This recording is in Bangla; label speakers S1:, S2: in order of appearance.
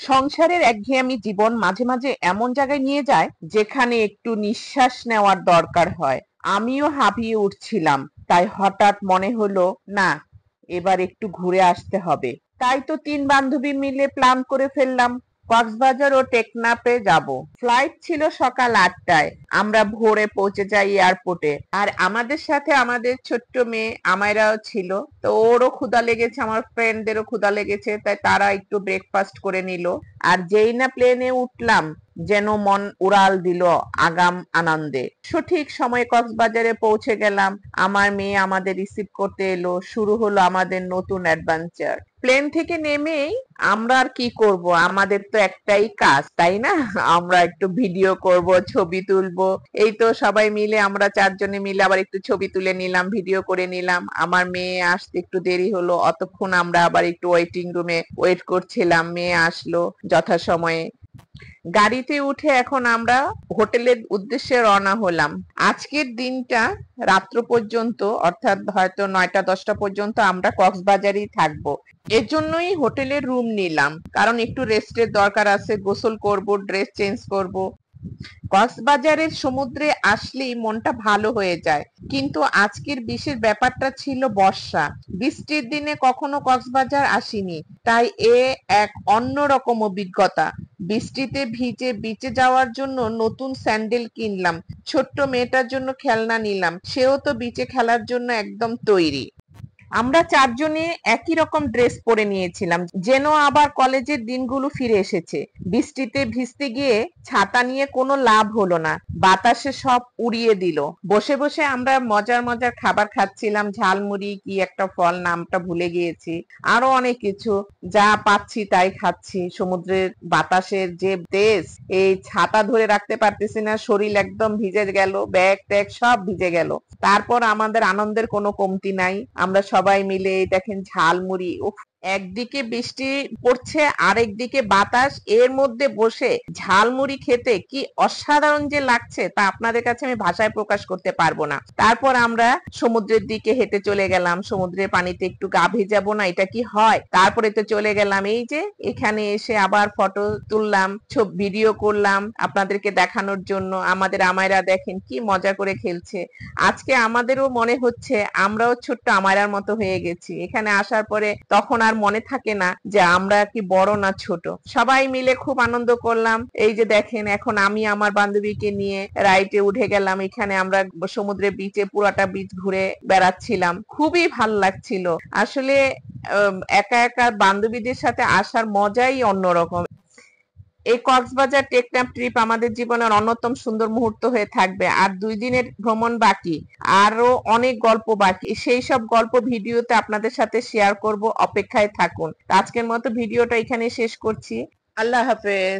S1: সংসারের একঘেয়েমি জীবন মাঝে মাঝে এমন জায়গায় নিয়ে যায় যেখানে একটু নিঃশ্বাস নেওয়ার দরকার হয়। আমিও হাঁপিয়ে উঠছিলাম, তাই হঠাৎ মনে হলো, না, এবার একটু ঘুরে আসতে হবে। তাই তো তিন বান্ধবী মিলে প্ল্যান করে ফেললাম, কক্সবাজার ও টেকনাফে যাব। ফ্লাইট ছিল সকাল 8টায়। আমরা ভোরে পৌঁছে যাই এয়ারপোর্টে। আর আমাদের সাথে আমাদের ছোট্ট মেয়ে আমায়রাও ছিল। তো ওরও ক্ষুধা লেগেছে, আমার ফ্রেন্ডদেরও ক্ষুধা লেগেছে, তাই তারা একটু ব্রেকফাস্ট করে নিল। আর যেই না প্লেনে উঠলাম, যেন মন উড়াল দিল আগাম আনন্দে। সঠিক সময়ে কক্সবাজারে পৌঁছে গেলাম। আমার মেয়ে আমাদের রিসিভ করতে এলো। শুরু হলো আমাদের নতুন অ্যাডভেঞ্চার। প্লেন থেকে নেমেই আমরা আর কি করব, আমাদের তো একটাই কাজ, তাই না? আমরা একটু ভিডিও করব, ছবি তুলবো। এই তো সবাই মিলে আমরা চারজনে মিলে আবার একটু ছবি তুলে নিলাম, ভিডিও করে নিলাম। আমার মেয়ে আসতে একটু দেরি হলো, অতক্ষণ আমরা আবার একটু ওয়েটিং রুমে ওয়েট করছিলাম। মেয়ে আসলো যথাসময়ে। গাড়িতে উঠে এখন আমরা হোটেলের উদ্দেশ্যে রওনা হলাম। আজকের দিনটা রাত্র পর্যন্ত, অর্থাৎ হয়তো 9টা-10টা পর্যন্ত আমরা কক্সবাজারেই থাকবো। এর জন্যই হোটেলের রুম নিলাম, কারণ একটু রেস্টের দরকার আছে। গোসল করব, ড্রেস চেঞ্জ করব। কক্সবাজারের সমুদ্রে আসলেই মনটা ভালো হয়ে যায়। কিন্তু আজকের বিশেষ ব্যাপারটা ছিল বর্ষা। বৃষ্টির দিনে কখনো কক্সবাজার আসিনি, তাই এ এক অন্যরকম অভিজ্ঞতা। বৃষ্টিতে ভিজে বিচে যাওয়ার জন্য নতুন স্যান্ডেল কিনলাম। ছোট্ট মেয়েটার জন্য খেলনা নিলাম, সেও তো বিচে খেলার জন্য একদম তৈরি। আমরা চারজনে একই রকম ড্রেস পরে নিয়েছিলাম, যেন আবার কলেজের দিনগুলো ফিরে এসেছে। বৃষ্টিতে ভিজতে গিয়ে ছাতা নিয়ে কোনো লাভ হলো না, বাতাসে সব উড়িয়ে দিল। বসে বসে আমরা মজার মজার খাবার খাচ্ছিলাম, ঝালমুড়ি কি একটা ফল, নামটা ভুলে গিয়েছি, আরো অনেক কিছু। যা পাচ্ছি তাই খাচ্ছি। সমুদ্রের বাতাসের যে দেশ, এই ছাতা ধরে রাখতে পারতেছি না, শরীর একদম ভিজে গেল, ব্যাগ ট্যাগ সব ভিজে গেল। তারপর আমাদের আনন্দের কোনো কমতি নাই। আমরা সবাই মিলে এই দেখেন ঝালমুড়ি, উফ, একদিকে বৃষ্টি পড়ছে, আরেকদিকে বাতাস, এর মধ্যে বসে ঝালমুড়ি খেতে কি অসাধারণ যে লাগছে তা আপনাদের কাছে আমি ভাষায় প্রকাশ করতে পারবো না। তারপর আমরা সমুদ্রের দিকে হেঁটে চলে গেলাম। সমুদ্রের পানিতে একটু গা ভেজাবো না, এটা কি হয়? তারপরে তো চলে গেলাম এই যে এখানে এসে আবার ফটো তুললাম, ভিডিও করলাম আপনাদেরকে দেখানোর জন্য। আমাদের আমায়রা দেখেন কি মজা করে খেলছে। আজকে আমাদেরও মনে হচ্ছে আমরাও ছোট্ট আমায়রার মতো হয়ে গেছি। এখানে আসার পরে তখন আর মনে থাকে না যে আমরা কি বড় না ছোট। সবাই মিলে খুব আনন্দ করলাম। এই যে দেখেন এখন আমি আমার বান্ধবীকে নিয়ে রাইটে উঠে গেলাম। এখানে আমরা সমুদ্রের বিচে পুরাটা বিচ ঘুরে বেড়াচ্ছিলাম, খুবই ভাল লাগছিল। আসলে একা একা বান্ধবীদের সাথে আসার মজাই অন্যরকম। এই কক্সবাজার টেকনাফ ট্রিপ আমাদের জীবনের অন্যতম সুন্দর মুহূর্ত হয়ে থাকবে। আর 2 দিনের ভ্রমণ বাকি, আরো অনেক গল্প বাকি। সেই সব গল্প ভিডিওতে আপনাদের সাথে শেয়ার করব, অপেক্ষায় থাকুন। আজকের মতো ভিডিওটা এখানে শেষ করছি। আল্লাহ হাফেজ।